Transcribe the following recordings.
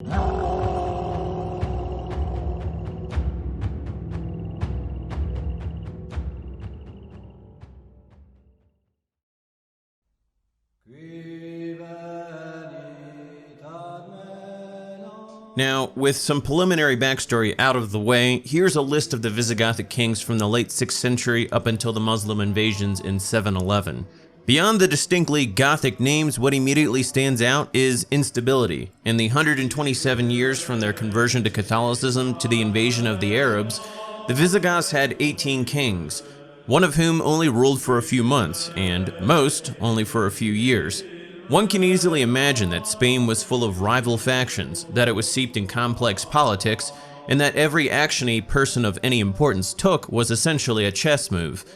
Now, with some preliminary backstory out of the way, here's a list of the Visigothic kings from the late 6th century up until the Muslim invasions in 711. Beyond the distinctly Gothic names, what immediately stands out is instability. In the 127 years from their conversion to Catholicism to the invasion of the Arabs, the Visigoths had 18 kings, one of whom only ruled for a few months, and most only for a few years. One can easily imagine that Spain was full of rival factions, that it was steeped in complex politics, and that every action a person of any importance took was essentially a chess move.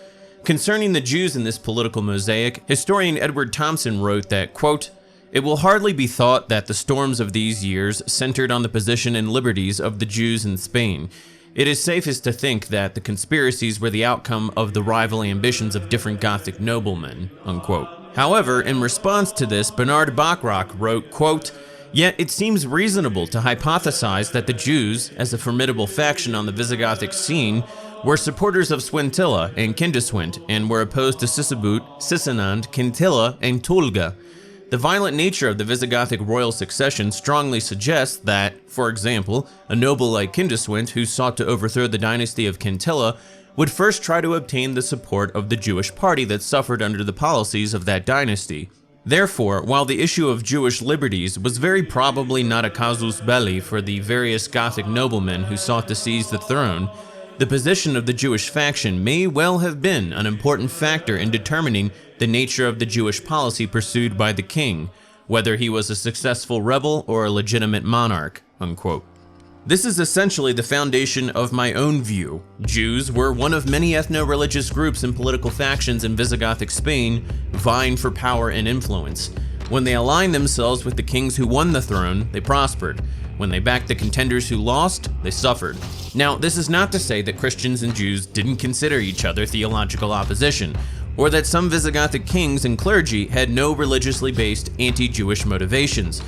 Concerning the Jews in this political mosaic, historian Edward Thompson wrote that, quote, "It will hardly be thought that the storms of these years centered on the position and liberties of the Jews in Spain. It is safest to think that the conspiracies were the outcome of the rival ambitions of different Gothic noblemen," unquote. However, in response to this, Bernard Bachrach wrote, quote, "Yet it seems reasonable to hypothesize that the Jews, as a formidable faction on the Visigothic scene, were supporters of Swintilla and Kindeswint, and were opposed to Sisebut, Sisinand, Quintilla, and Tulga. The violent nature of the Visigothic royal succession strongly suggests that, for example, a noble like Kindeswint who sought to overthrow the dynasty of Quintilla would first try to obtain the support of the Jewish party that suffered under the policies of that dynasty. Therefore, while the issue of Jewish liberties was very probably not a casus belli for the various Gothic noblemen who sought to seize the throne, the position of the Jewish faction may well have been an important factor in determining the nature of the Jewish policy pursued by the king, whether he was a successful rebel or a legitimate monarch," unquote. This is essentially the foundation of my own view. Jews were one of many ethno-religious groups and political factions in Visigothic Spain vying for power and influence. When they aligned themselves with the kings who won the throne, they prospered. When they backed the contenders who lost, they suffered. Now, this is not to say that Christians and Jews didn't consider each other theological opposition, or that some Visigothic kings and clergy had no religiously based anti-Jewish motivations.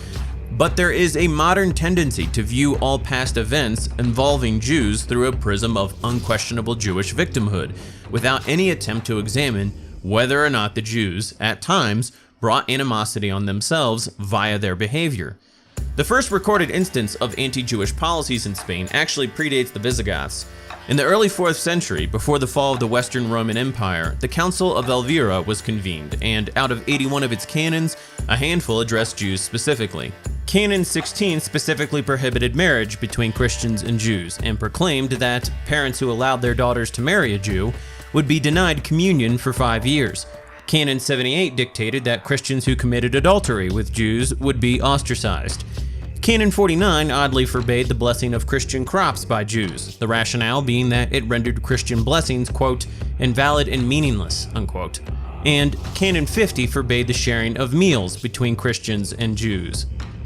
But there is a modern tendency to view all past events involving Jews through a prism of unquestionable Jewish victimhood, without any attempt to examine whether or not the Jews, at times, brought animosity on themselves via their behavior. The first recorded instance of anti-Jewish policies in Spain actually predates the Visigoths. In the early 4th century, before the fall of the Western Roman Empire, the Council of Elvira was convened, and out of 81 of its canons, a handful addressed Jews specifically. Canon 16 specifically prohibited marriage between Christians and Jews, and proclaimed that parents who allowed their daughters to marry a Jew would be denied communion for 5 years. Canon 78 dictated that Christians who committed adultery with Jews would be ostracized. Canon 49 oddly forbade the blessing of Christian crops by Jews, the rationale being that it rendered Christian blessings, quote, invalid and meaningless, unquote. And Canon 50 forbade the sharing of meals between Christians and Jews.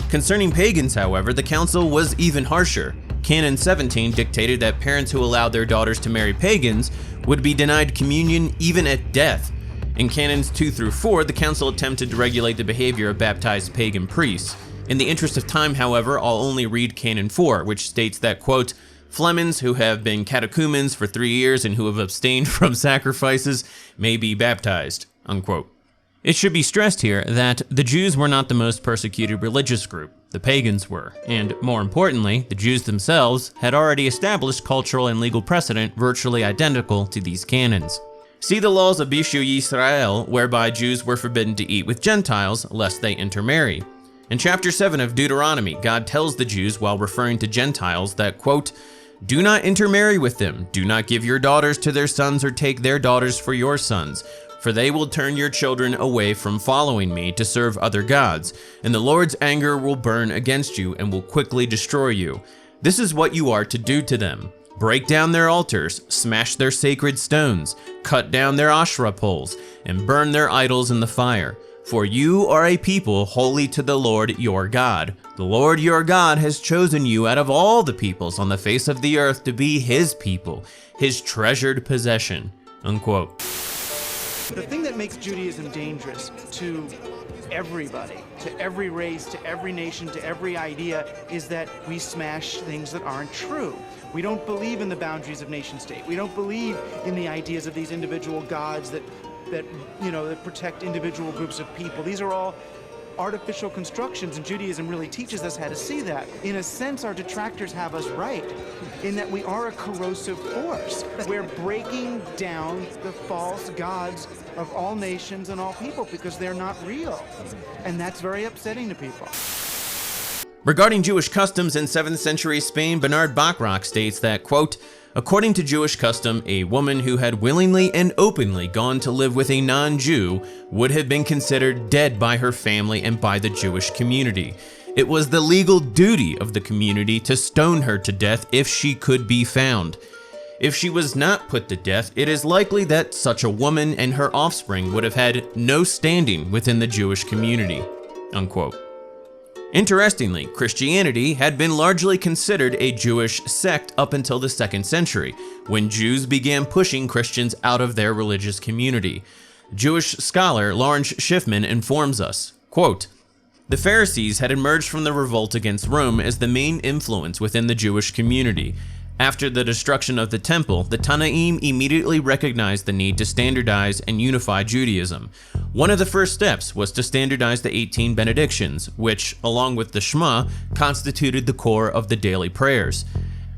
Concerning pagans, however, the council was even harsher. Canon 17 dictated that parents who allowed their daughters to marry pagans would be denied communion even at death. In Canons 2 through 4, the council attempted to regulate the behavior of baptized pagan priests. In the interest of time, however, I'll only read Canon 4, which states that, quote, Flemens who have been catechumens for 3 years and who have abstained from sacrifices may be baptized, unquote. It should be stressed here that the Jews were not the most persecuted religious group, the pagans were, and more importantly, the Jews themselves had already established cultural and legal precedent virtually identical to these canons. See the laws of Bishu Yisrael, whereby Jews were forbidden to eat with Gentiles lest they intermarry. In chapter 7 of Deuteronomy, God tells the Jews while referring to Gentiles that, quote, do not intermarry with them, do not give your daughters to their sons or take their daughters for your sons, for they will turn your children away from following me to serve other gods, and the Lord's anger will burn against you and will quickly destroy you. This is what you are to do to them. Break down their altars, smash their sacred stones, cut down their Asherah poles, and burn their idols in the fire. For you are a people holy to the Lord your God. The Lord your God has chosen you out of all the peoples on the face of the earth to be his people, his treasured possession, unquote. The thing that makes Judaism dangerous to everybody to every race, to every nation, to every idea, is that we smash things that aren't true. We don't believe in the boundaries of nation state. We don't believe in the ideas of these individual gods that protect individual groups of people. These are all artificial constructions, and Judaism really teaches us how to see that. In a sense, our detractors have us right, in that we are a corrosive force. We're breaking down the false gods of all nations and all people because they're not real. And that's very upsetting to people. Regarding Jewish customs in 7th century Spain, Bernard Bachrach states that, quote, according to Jewish custom, a woman who had willingly and openly gone to live with a non-Jew would have been considered dead by her family and by the Jewish community. It was the legal duty of the community to stone her to death if she could be found. If she was not put to death, it is likely that such a woman and her offspring would have had no standing within the Jewish community, unquote. Interestingly, Christianity had been largely considered a Jewish sect up until the 2nd century, when Jews began pushing Christians out of their religious community. Jewish scholar Lawrence Schiffman informs us, quote, the Pharisees had emerged from the revolt against Rome as the main influence within the Jewish community. After the destruction of the temple, the Tanaim immediately recognized the need to standardize and unify Judaism. One of the first steps was to standardize the 18 benedictions, which, along with the Shema, constituted the core of the daily prayers.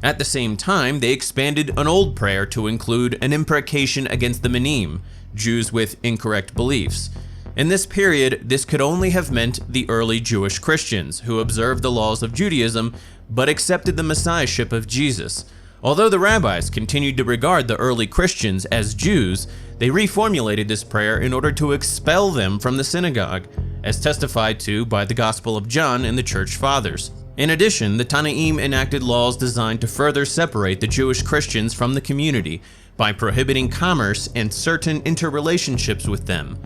At the same time, they expanded an old prayer to include an imprecation against the Menim, Jews with incorrect beliefs. In this period, this could only have meant the early Jewish Christians, who observed the laws of Judaism, but accepted the messiahship of Jesus. Although the rabbis continued to regard the early Christians as Jews, they reformulated this prayer in order to expel them from the synagogue, as testified to by the Gospel of John and the Church Fathers. In addition, the Tanaim enacted laws designed to further separate the Jewish Christians from the community by prohibiting commerce and certain interrelationships with them.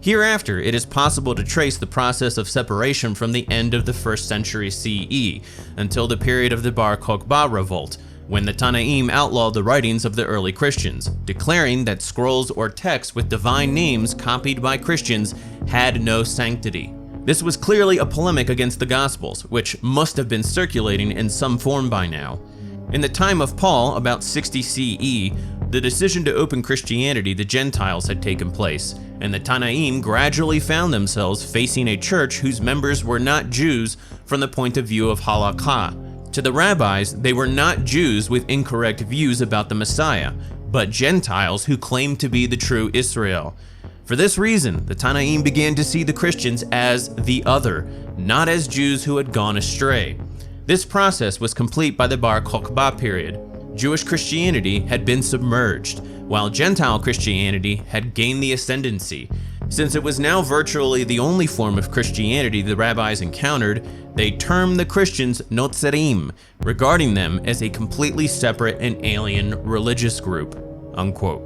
Hereafter, it is possible to trace the process of separation from the end of the 1st century CE until the period of the Bar Kokhba revolt, when the Tanaim outlawed the writings of the early Christians, declaring that scrolls or texts with divine names copied by Christians had no sanctity. This was clearly a polemic against the Gospels, which must have been circulating in some form by now. In the time of Paul, about 60 CE, the decision to open Christianity to Gentiles had taken place, and the Tanaim gradually found themselves facing a church whose members were not Jews from the point of view of halakha. To the rabbis, they were not Jews with incorrect views about the Messiah, but Gentiles who claimed to be the true Israel. For this reason, the Tanaim began to see the Christians as the other, not as Jews who had gone astray. This process was complete by the Bar Kokhba period. Jewish Christianity had been submerged, while Gentile Christianity had gained the ascendancy. Since it was now virtually the only form of Christianity the rabbis encountered, they termed the Christians Notzerim, regarding them as a completely separate and alien religious group, unquote.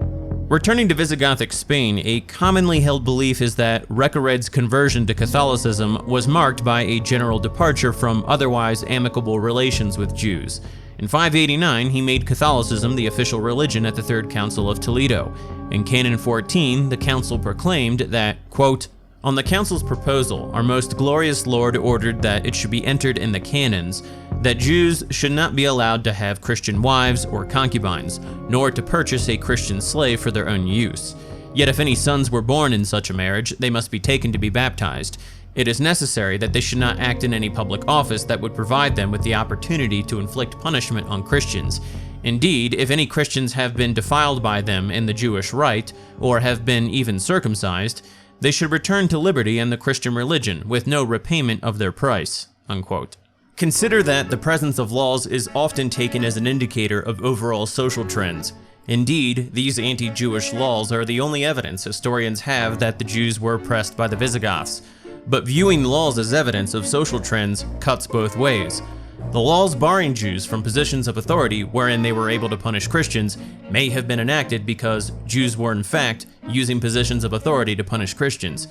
Returning to Visigothic Spain, a commonly held belief is that Recared's conversion to Catholicism was marked by a general departure from otherwise amicable relations with Jews. In 589, he made Catholicism the official religion at the Third Council of Toledo. In Canon 14, the council proclaimed that, quote, on the council's proposal, our most glorious Lord ordered that it should be entered in the canons that Jews should not be allowed to have Christian wives or concubines, nor to purchase a Christian slave for their own use. Yet if any sons were born in such a marriage, they must be taken to be baptized. It is necessary that they should not act in any public office that would provide them with the opportunity to inflict punishment on Christians. Indeed, if any Christians have been defiled by them in the Jewish rite, or have been even circumcised, they should return to liberty and the Christian religion with no repayment of their price, unquote. Consider that the presence of laws is often taken as an indicator of overall social trends. Indeed, these anti-Jewish laws are the only evidence historians have that the Jews were oppressed by the Visigoths. But viewing laws as evidence of social trends cuts both ways. The laws barring Jews from positions of authority wherein they were able to punish Christians may have been enacted because Jews were in fact using positions of authority to punish Christians.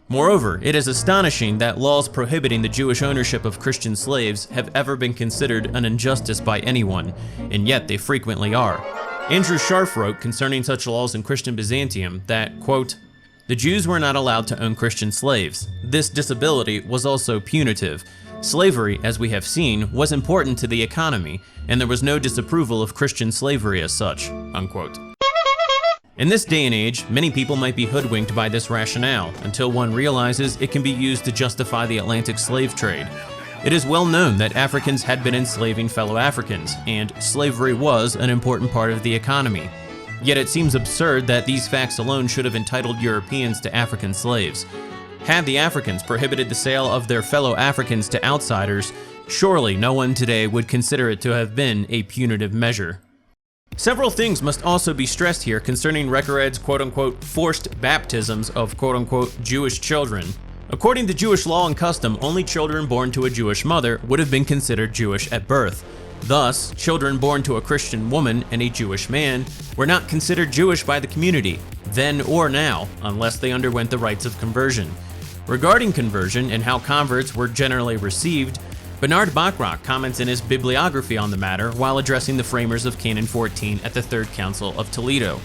Moreover, it is astonishing that laws prohibiting the Jewish ownership of Christian slaves have ever been considered an injustice by anyone, and yet they frequently are. Andrew Scharf wrote concerning such laws in Christian Byzantium that, quote, The Jews were not allowed to own Christian slaves. This disability was also punitive. Slavery, as we have seen, was important to the economy, and there was no disapproval of Christian slavery as such." Unquote. In this day and age, many people might be hoodwinked by this rationale until one realizes it can be used to justify the Atlantic slave trade. It is well known that Africans had been enslaving fellow Africans, and slavery was an important part of the economy. Yet it seems absurd that these facts alone should have entitled Europeans to African slaves. Had the Africans prohibited the sale of their fellow Africans to outsiders, surely no one today would consider it to have been a punitive measure. Several things must also be stressed here concerning Recared's quote-unquote forced baptisms of quote-unquote Jewish children. According to Jewish law and custom, only children born to a Jewish mother would have been considered Jewish at birth. Thus, children born to a Christian woman and a Jewish man were not considered Jewish by the community, then or now, unless they underwent the rites of conversion. Regarding conversion and how converts were generally received, Bernard Bachrach comments in his bibliography on the matter while addressing the framers of Canon 14 at the Third Council of Toledo.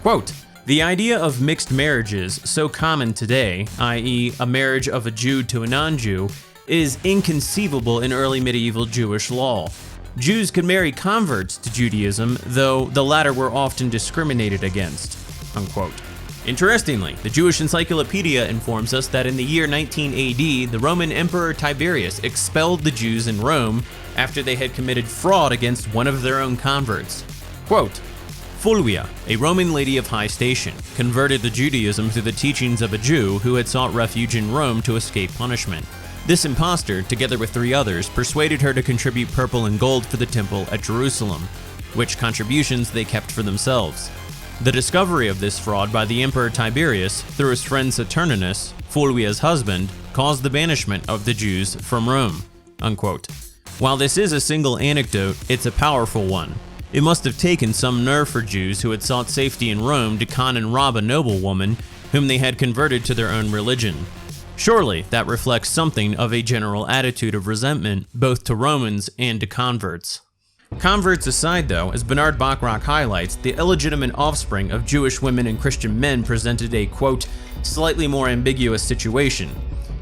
Quote, "The idea of mixed marriages, so common today, i.e. a marriage of a Jew to a non-Jew, is inconceivable in early medieval Jewish law. Jews could marry converts to Judaism, though the latter were often discriminated against." Unquote. Interestingly, the Jewish Encyclopedia informs us that in the year 19 AD, the Roman Emperor Tiberius expelled the Jews in Rome after they had committed fraud against one of their own converts. Quote, "Fulvia, a Roman lady of high station, converted to Judaism through the teachings of a Jew who had sought refuge in Rome to escape punishment. This impostor, together with 3 others, persuaded her to contribute purple and gold for the temple at Jerusalem, which contributions they kept for themselves. The discovery of this fraud by the Emperor Tiberius, through his friend Saturninus, Fulvia's husband, caused the banishment of the Jews from Rome." Unquote. While this is a single anecdote, it's a powerful one. It must have taken some nerve for Jews who had sought safety in Rome to con and rob a noblewoman whom they had converted to their own religion. Surely that reflects something of a general attitude of resentment, both to Romans and to converts. Converts aside though, as Bernard Bachrach highlights, the illegitimate offspring of Jewish women and Christian men presented a, quote, slightly more ambiguous situation.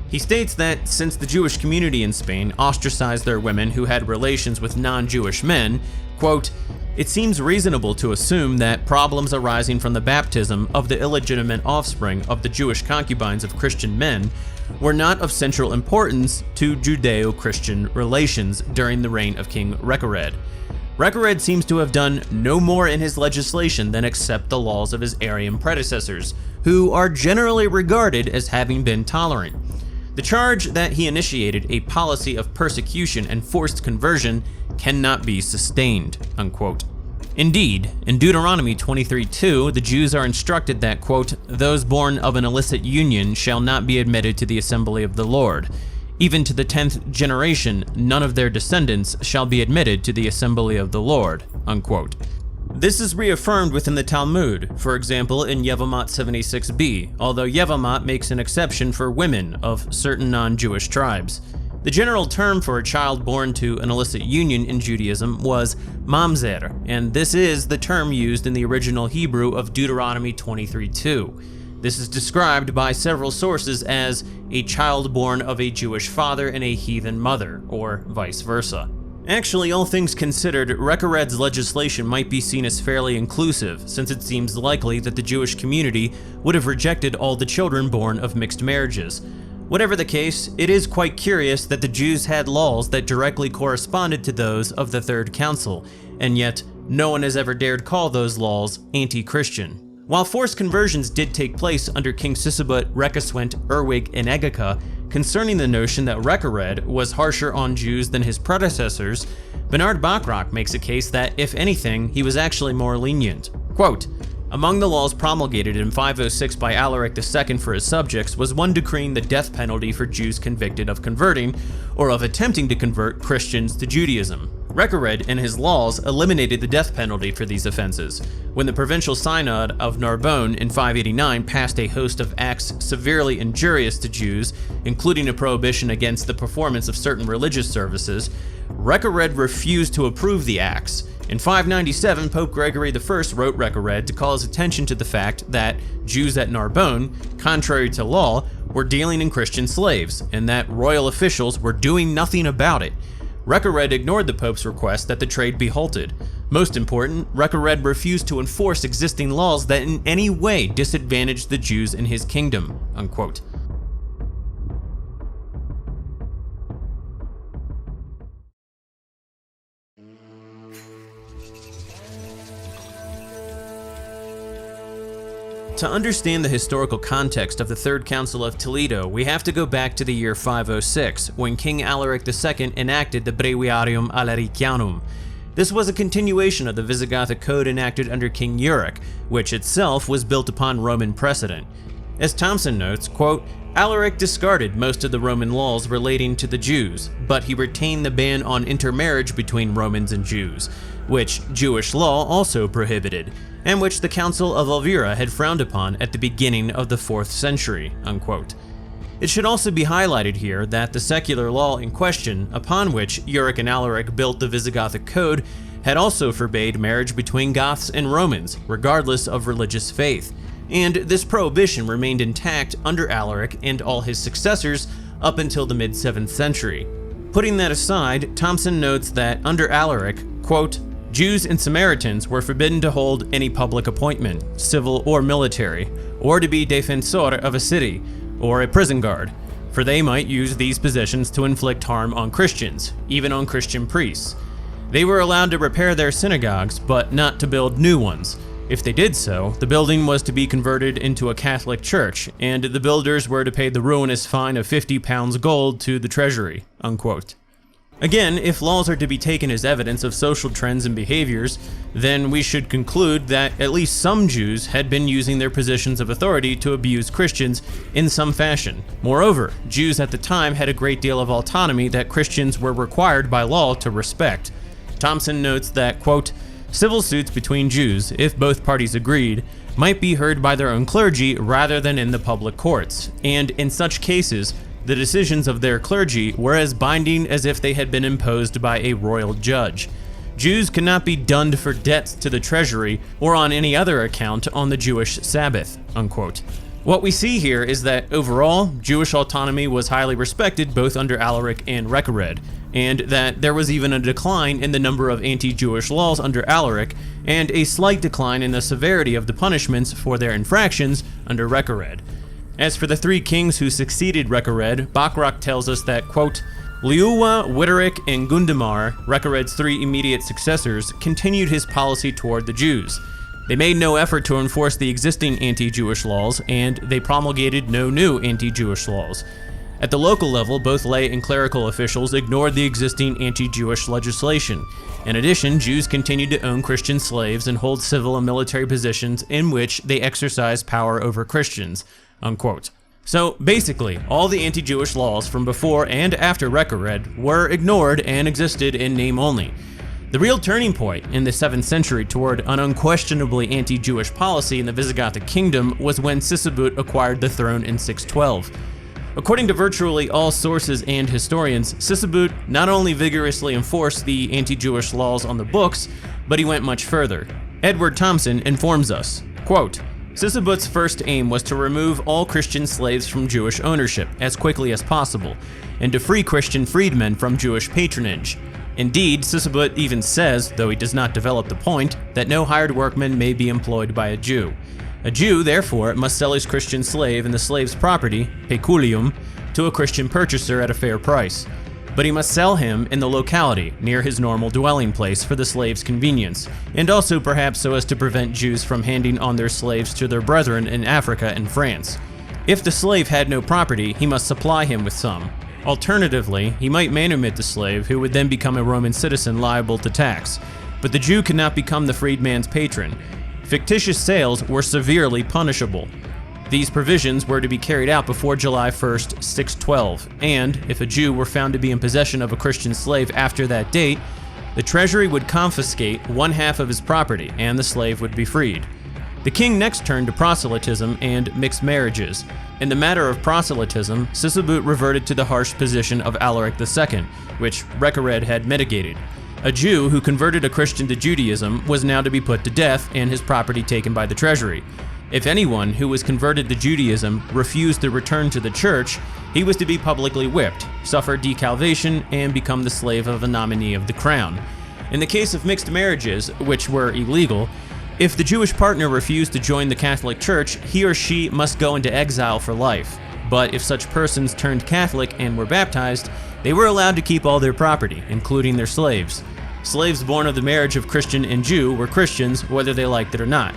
He states that since the Jewish community in Spain ostracized their women who had relations with non-Jewish men, quote, "it seems reasonable to assume that problems arising from the baptism of the illegitimate offspring of the Jewish concubines of Christian men were not of central importance to Judeo-Christian relations during the reign of King Recared. Recared seems to have done no more in his legislation than accept the laws of his Arian predecessors, who are generally regarded as having been tolerant. The charge that he initiated a policy of persecution and forced conversion cannot be sustained." Unquote. Indeed, in Deuteronomy 23:2, the Jews are instructed that, quote, "those born of an illicit union shall not be admitted to the assembly of the Lord. Even to the 10th generation, none of their descendants shall be admitted to the assembly of the Lord." Unquote. This is reaffirmed within the Talmud, for example in Yevamot 76b, although Yevamot makes an exception for women of certain non-Jewish tribes. The general term for a child born to an illicit union in Judaism was mamzer, and this is the term used in the original Hebrew of Deuteronomy 23:2. This is described by several sources as a child born of a Jewish father and a heathen mother, or vice versa. Actually, all things considered, Recared's legislation might be seen as fairly inclusive, since it seems likely that the Jewish community would have rejected all the children born of mixed marriages. Whatever the case, it is quite curious that the Jews had laws that directly corresponded to those of the Third Council, and yet no one has ever dared call those laws anti-Christian. While forced conversions did take place under King Sisebut, Recaswent, Erwig, and Egeka, concerning the notion that Recared was harsher on Jews than his predecessors, Bernard Bachrach makes a case that, if anything, he was actually more lenient. Quote, "Among the laws promulgated in 506 by Alaric II for his subjects was one decreeing the death penalty for Jews convicted of converting, or of attempting to convert, Christians to Judaism. Recared and his laws eliminated the death penalty for these offenses. When the Provincial Synod of Narbonne in 589 passed a host of acts severely injurious to Jews, including a prohibition against the performance of certain religious services, Recared refused to approve the acts, In 597, Pope Gregory I wrote Recared to call his attention to the fact that Jews at Narbonne, contrary to law, were dealing in Christian slaves, and that royal officials were doing nothing about it. Recared ignored the Pope's request that the trade be halted. Most important, Recared refused to enforce existing laws that in any way disadvantaged the Jews in his kingdom, unquote. To understand the historical context of the Third Council of Toledo, we have to go back to the year 506, when King Alaric II enacted the Breviarium Alaricianum. This was a continuation of the Visigothic Code enacted under King Euric, which itself was built upon Roman precedent. As Thompson notes, quote, Alaric discarded most of the Roman laws relating to the Jews, but he retained the ban on intermarriage between Romans and Jews, which Jewish law also prohibited, and which the Council of Elvira had frowned upon at the beginning of the 4th century, unquote. It should also be highlighted here that the secular law in question, upon which Euric and Alaric built the Visigothic Code, had also forbade marriage between Goths and Romans, regardless of religious faith, and this prohibition remained intact under Alaric and all his successors up until the mid-7th century. Putting that aside, Thompson notes that under Alaric, quote, Jews and Samaritans were forbidden to hold any public appointment, civil or military, or to be defensor of a city, or a prison guard, for they might use these positions to inflict harm on Christians, even on Christian priests. They were allowed to repair their synagogues, but not to build new ones. If they did so, the building was to be converted into a Catholic church, and the builders were to pay the ruinous fine of 50 pounds gold to the treasury, unquote. Again, if laws are to be taken as evidence of social trends and behaviors, then we should conclude that at least some Jews had been using their positions of authority to abuse Christians in some fashion. Moreover, Jews at the time had a great deal of autonomy that Christians were required by law to respect. Thompson notes that, quote, civil suits between Jews, if both parties agreed, might be heard by their own clergy rather than in the public courts, and in such cases, the decisions of their clergy were as binding as if they had been imposed by a royal judge. Jews could not be dunned for debts to the treasury or on any other account on the Jewish Sabbath, unquote. What we see here is that overall, Jewish autonomy was highly respected both under Alaric and Recared, and that there was even a decline in the number of anti-Jewish laws under Alaric, and a slight decline in the severity of the punishments for their infractions under Recared. As for the three kings who succeeded Recared, Bachrach tells us that, quote, Liuwa, Witteric, and Gundamar, Recared's three immediate successors, continued his policy toward the Jews. They made no effort to enforce the existing anti-Jewish laws, and they promulgated no new anti-Jewish laws. At the local level, both lay and clerical officials ignored the existing anti-Jewish legislation. In addition, Jews continued to own Christian slaves and hold civil and military positions in which they exercised power over Christians, unquote. So basically, all the anti-Jewish laws from before and after Recared were ignored and existed in name only. The real turning point in the 7th century toward an unquestionably anti-Jewish policy in the Visigothic kingdom was when Sisebutt acquired the throne in 612. According to virtually all sources and historians, Sisebutt not only vigorously enforced the anti-Jewish laws on the books, but he went much further. Edward Thompson informs us, quote, Sisebutt's first aim was to remove all Christian slaves from Jewish ownership as quickly as possible, and to free Christian freedmen from Jewish patronage. Indeed, Sisebutt even says, though he does not develop the point, that no hired workman may be employed by a Jew. A Jew, therefore, must sell his Christian slave and the slave's property, peculium, to a Christian purchaser at a fair price. But he must sell him in the locality, near his normal dwelling place for the slave's convenience, and also perhaps so as to prevent Jews from handing on their slaves to their brethren in Africa and France. If the slave had no property, he must supply him with some. Alternatively, he might manumit the slave, who would then become a Roman citizen liable to tax. But the Jew could not become the freedman's patron. Fictitious sales were severely punishable. These provisions were to be carried out before July 1st, 612, and if a Jew were found to be in possession of a Christian slave after that date, the treasury would confiscate one half of his property and the slave would be freed. The king next turned to proselytism and mixed marriages. In the matter of proselytism, Sisebutt reverted to the harsh position of Alaric II, which Recared had mitigated. A Jew who converted a Christian to Judaism was now to be put to death and his property taken by the treasury. If anyone who was converted to Judaism refused to return to the church, he was to be publicly whipped, suffer decalvation, and become the slave of a nominee of the crown. In the case of mixed marriages, which were illegal, if the Jewish partner refused to join the Catholic Church, he or she must go into exile for life. But if such persons turned Catholic and were baptized, they were allowed to keep all their property, including their slaves. Slaves born of the marriage of Christian and Jew were Christians, whether they liked it or not.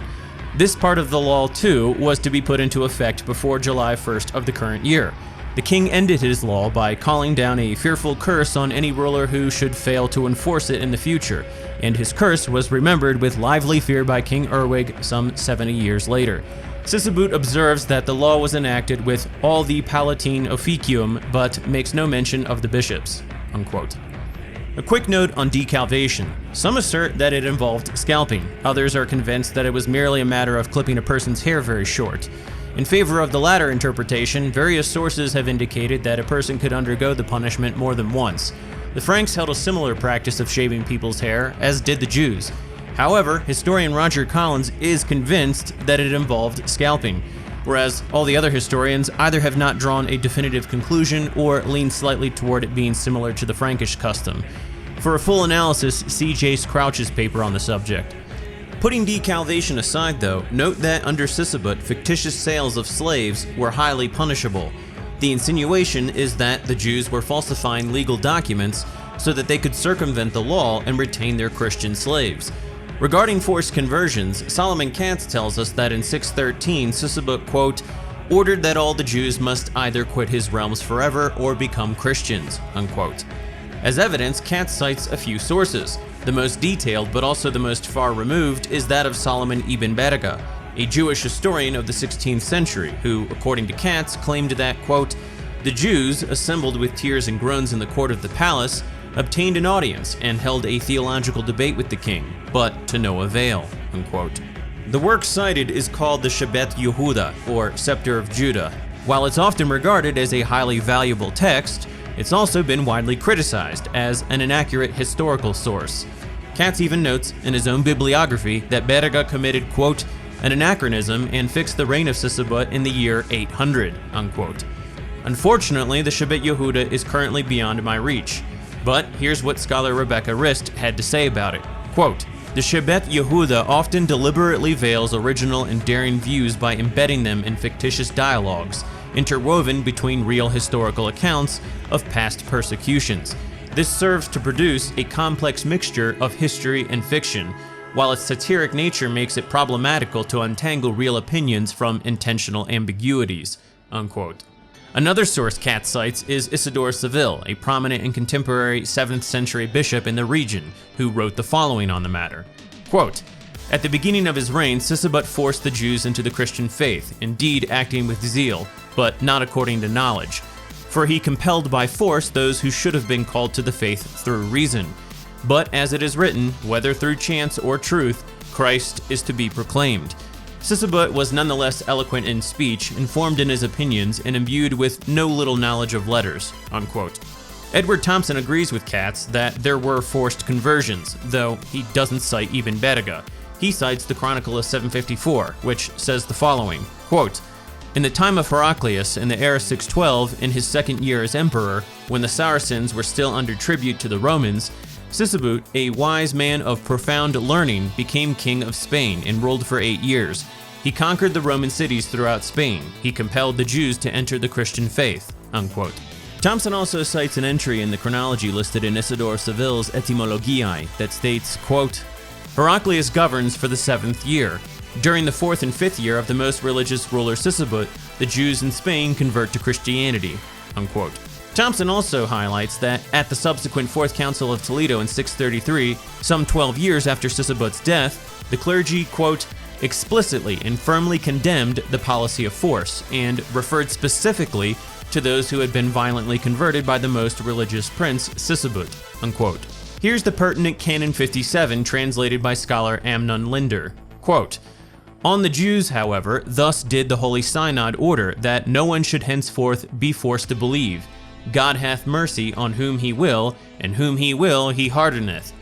This part of the law, too, was to be put into effect before July 1st of the current year. The king ended his law by calling down a fearful curse on any ruler who should fail to enforce it in the future, and his curse was remembered with lively fear by King Erwig some 70 years later. Sisebut observes that the law was enacted with all the Palatine officium, but makes no mention of the bishops." Unquote. A quick note on decalvation. Some assert that it involved scalping. Others are convinced that it was merely a matter of clipping a person's hair very short. In favor of the latter interpretation, various sources have indicated that a person could undergo the punishment more than once. The Franks held a similar practice of shaving people's hair, as did the Jews. However, historian Roger Collins is convinced that it involved scalping, whereas all the other historians either have not drawn a definitive conclusion or lean slightly toward it being similar to the Frankish custom. For a full analysis, see Jace Crouch's paper on the subject. Putting decalvation aside though, note that under Sisebut, fictitious sales of slaves were highly punishable. The insinuation is that the Jews were falsifying legal documents so that they could circumvent the law and retain their Christian slaves. Regarding forced conversions, Solomon Katz tells us that in 613, Sisebut, quote, ordered that all the Jews must either quit his realms forever or become Christians, unquote. As evidence, Katz cites a few sources. The most detailed, but also the most far removed, is that of Solomon ibn Berga, a Jewish historian of the 16th century, who, according to Katz, claimed that, quote, the Jews, assembled with tears and groans in the court of the palace, obtained an audience and held a theological debate with the king, but to no avail, unquote. The work cited is called the Shevet Yehuda, or Scepter of Judah. While it's often regarded as a highly valuable text, it's also been widely criticized as an inaccurate historical source. Katz even notes in his own bibliography that Berga committed, quote, an anachronism and fixed the reign of Sisebut in the year 800, unquote. Unfortunately, the Shevet Yehuda is currently beyond my reach. But here's what scholar Rebecca Rist had to say about it. Quote, the Shevet Yehuda often deliberately veils original and daring views by embedding them in fictitious dialogues, interwoven between real historical accounts of past persecutions. This serves to produce a complex mixture of history and fiction, while its satiric nature makes it problematical to untangle real opinions from intentional ambiguities, unquote. Another source Katz cites is Isidore Seville, a prominent and contemporary 7th century bishop in the region, who wrote the following on the matter. Quote, at the beginning of his reign, Sisebut forced the Jews into the Christian faith, indeed acting with zeal, but not according to knowledge. For he compelled by force those who should have been called to the faith through reason. But as it is written, whether through chance or truth, Christ is to be proclaimed. Sisebut was nonetheless eloquent in speech, informed in his opinions, and imbued with no little knowledge of letters, unquote. Edward Thompson agrees with Katz that there were forced conversions, though he doesn't cite Ibn Berga. He cites the Chronicle of 754, which says the following, quote, in the time of Heraclius, in the era 612, in his second year as emperor, when the Saracens were still under tribute to the Romans, Sisebut, a wise man of profound learning, became king of Spain and ruled for 8 years. He conquered the Roman cities throughout Spain. He compelled the Jews to enter the Christian faith, unquote. Thompson also cites an entry in the chronology listed in Isidore Seville's Etymologiae that states, quote, Heraclius governs for the 7th year. During the 4th and 5th year of the most religious ruler Sisebut, the Jews in Spain convert to Christianity, unquote. Thompson also highlights that at the subsequent Fourth Council of Toledo in 633, some 12 years after Sisebut's death, the clergy, quote, explicitly and firmly condemned the policy of force and referred specifically to those who had been violently converted by the most religious prince, Sisebut, unquote. Here's the pertinent Canon 57 translated by scholar Amnon Linder, quote, on the Jews, however, thus did the Holy Synod order that no one should henceforth be forced to believe. God hath mercy on whom he will, and whom he will he hardeneth.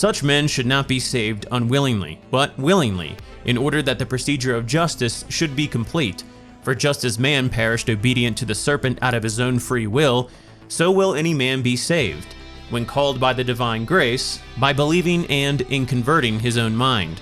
Such men should not be saved unwillingly, but willingly, in order that the procedure of justice should be complete. For just as man perished obedient to the serpent out of his own free will, so will any man be saved, when called by the divine grace, by believing and in converting his own mind.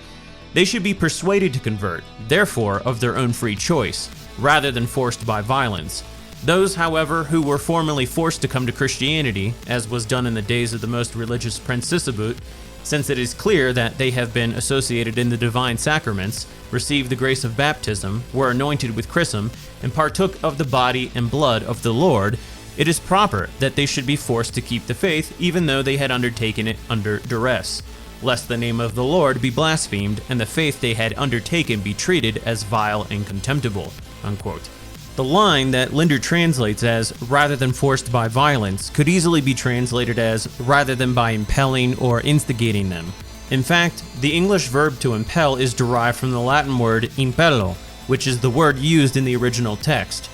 They should be persuaded to convert, therefore of their own free choice, rather than forced by violence. Those, however, who were formerly forced to come to Christianity, as was done in the days of the most religious Prince Sisebut, since it is clear that they have been associated in the divine sacraments, received the grace of baptism, were anointed with chrism, and partook of the body and blood of the Lord, it is proper that they should be forced to keep the faith even though they had undertaken it under duress, lest the name of the Lord be blasphemed and the faith they had undertaken be treated as vile and contemptible." Unquote. The line that Linder translates as "rather than forced by violence" could easily be translated as "rather than by impelling or instigating them." In fact, the English verb to impel is derived from the Latin word impello, which is the word used in the original text.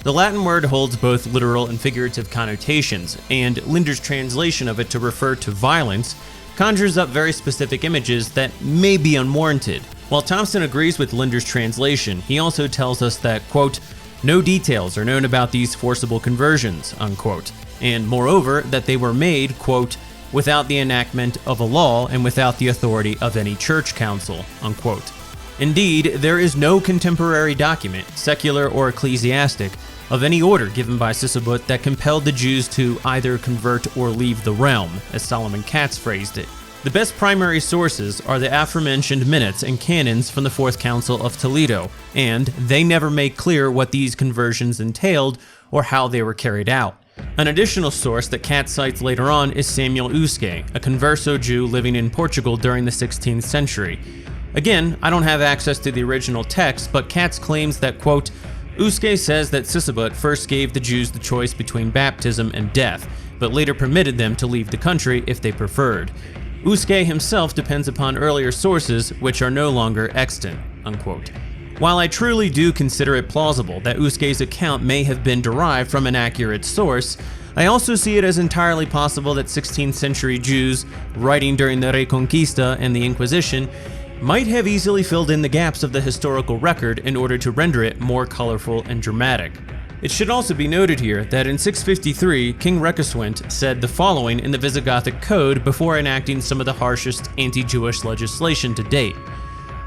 The Latin word holds both literal and figurative connotations, and Linder's translation of it to refer to violence conjures up very specific images that may be unwarranted. While Thompson agrees with Linder's translation, he also tells us that, quote, "no details are known about these forcible conversions," unquote, and moreover, that they were made, quote, "without the enactment of a law and without the authority of any church council," unquote. Indeed, there is no contemporary document, secular or ecclesiastic, of any order given by Sisebut that compelled the Jews to either convert or leave the realm, as Solomon Katz phrased it. The best primary sources are the aforementioned minutes and canons from the Fourth Council of Toledo, and they never make clear what these conversions entailed or how they were carried out. An additional source that Katz cites later on is Samuel Uske, a converso Jew living in Portugal during the 16th century. Again, I don't have access to the original text, but Katz claims that, quote, "Uske says that Sisebut first gave the Jews the choice between baptism and death, but later permitted them to leave the country if they preferred. Uske himself depends upon earlier sources which are no longer extant," unquote. While I truly do consider it plausible that Uske's account may have been derived from an accurate source, I also see it as entirely possible that 16th century Jews, writing during the Reconquista and the Inquisition, might have easily filled in the gaps of the historical record in order to render it more colorful and dramatic. It should also be noted here that in 653, King Requeswint said the following in the Visigothic Code before enacting some of the harshest anti-Jewish legislation to date.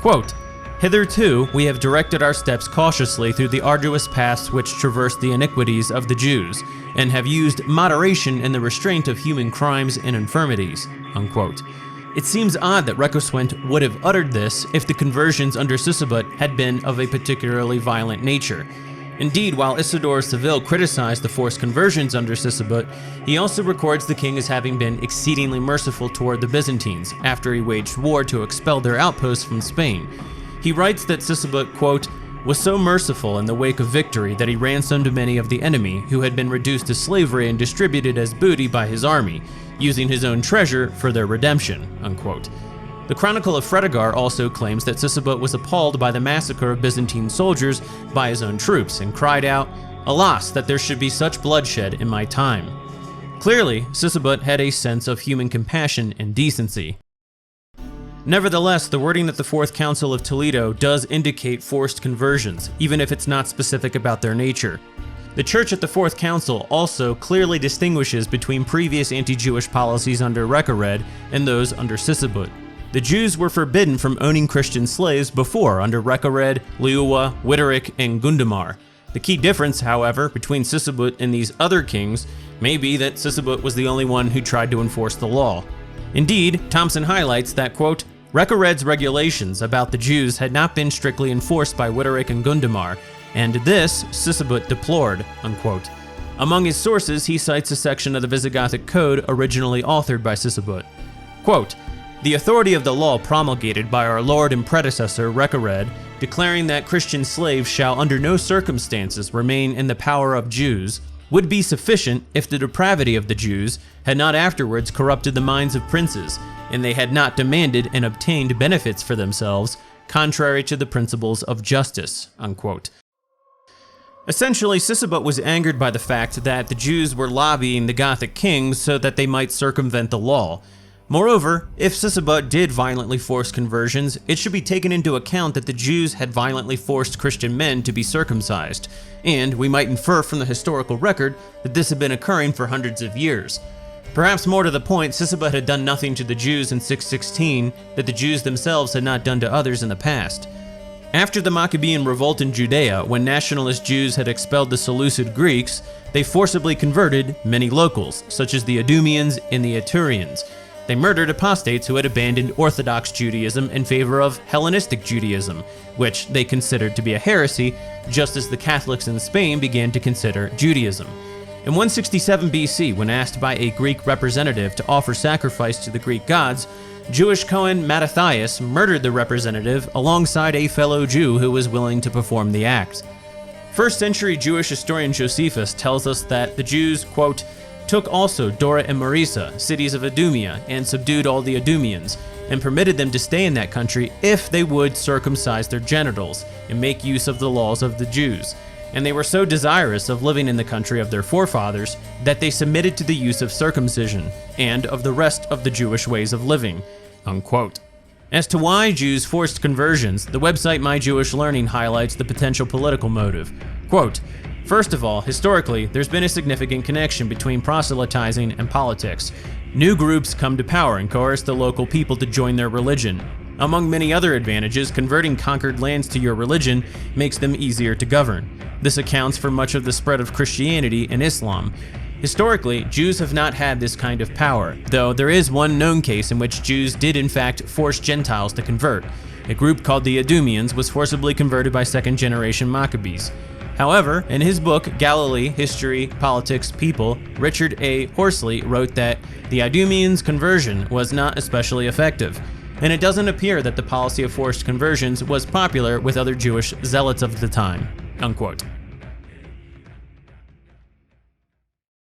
Quote, "Hitherto we have directed our steps cautiously through the arduous paths which traverse the iniquities of the Jews, and have used moderation in the restraint of human crimes and infirmities," unquote. It seems odd that Requeswint would have uttered this if the conversions under Sisebut had been of a particularly violent nature. Indeed, while Isidore of Seville criticized the forced conversions under Sisebut, he also records the king as having been exceedingly merciful toward the Byzantines after he waged war to expel their outposts from Spain. He writes that Sisebut, quote, "was so merciful in the wake of victory that he ransomed many of the enemy who had been reduced to slavery and distributed as booty by his army, using his own treasure for their redemption," unquote. The Chronicle of Fredegar also claims that Sisebut was appalled by the massacre of Byzantine soldiers by his own troops and cried out, "Alas, that there should be such bloodshed in my time." Clearly, Sisebut had a sense of human compassion and decency. Nevertheless, the wording at the Fourth Council of Toledo does indicate forced conversions, even if it's not specific about their nature. The Church at the Fourth Council also clearly distinguishes between previous anti-Jewish policies under Recared and those under Sisebut. The Jews were forbidden from owning Christian slaves before under Recared, Liuwa, Witteric, and Gundamar. The key difference, however, between Sisebut and these other kings may be that Sisebut was the only one who tried to enforce the law. Indeed, Thompson highlights that, quote, "Recared's regulations about the Jews had not been strictly enforced by Witteric and Gundamar, and this Sisebut deplored," unquote. Among his sources, he cites a section of the Visigothic Code originally authored by Sisebut. Quote, "The authority of the law promulgated by our lord and predecessor Recared, declaring that Christian slaves shall under no circumstances remain in the power of Jews, would be sufficient if the depravity of the Jews had not afterwards corrupted the minds of princes, and they had not demanded and obtained benefits for themselves, contrary to the principles of justice," unquote. Essentially, Sisebut was angered by the fact that the Jews were lobbying the Gothic kings so that they might circumvent the law. Moreover, if Sisebut did violently force conversions, it should be taken into account that the Jews had violently forced Christian men to be circumcised, and we might infer from the historical record that this had been occurring for hundreds of years. Perhaps more to the point, Sisebut had done nothing to the Jews in 616 that the Jews themselves had not done to others in the past. After the Maccabean revolt in Judea, when nationalist Jews had expelled the Seleucid Greeks, they forcibly converted many locals, such as the Idumeans and the Iturians. They murdered apostates who had abandoned Orthodox Judaism in favor of Hellenistic Judaism, which they considered to be a heresy, just as the Catholics in Spain began to consider Judaism. In 167 BC, when asked by a Greek representative to offer sacrifice to the Greek gods, Jewish Cohen Mattathias murdered the representative alongside a fellow Jew who was willing to perform the act. First-century Jewish historian Josephus tells us that the Jews, quote, took also Dora and Marisa, cities of Idumea, and subdued all the Idumeans, and permitted them to stay in that country if they would circumcise their genitals and make use of the laws of the Jews. And they were so desirous of living in the country of their forefathers that they submitted to the use of circumcision and of the rest of the Jewish ways of living, unquote. As to why Jews forced conversions, the website My Jewish Learning highlights the potential political motive. Quote, first of all, historically, there's been a significant connection between proselytizing and politics. New groups come to power and coerce the local people to join their religion. Among many other advantages, converting conquered lands to your religion makes them easier to govern. This accounts for much of the spread of Christianity and Islam. Historically, Jews have not had this kind of power, though there is one known case in which Jews did in fact force Gentiles to convert. A group called the Idumeans was forcibly converted by second-generation Maccabees. However, in his book, Galilee, History, Politics, People, Richard A. Horsley wrote that the Idumeans' conversion was not especially effective, and it doesn't appear that the policy of forced conversions was popular with other Jewish zealots of the time, unquote.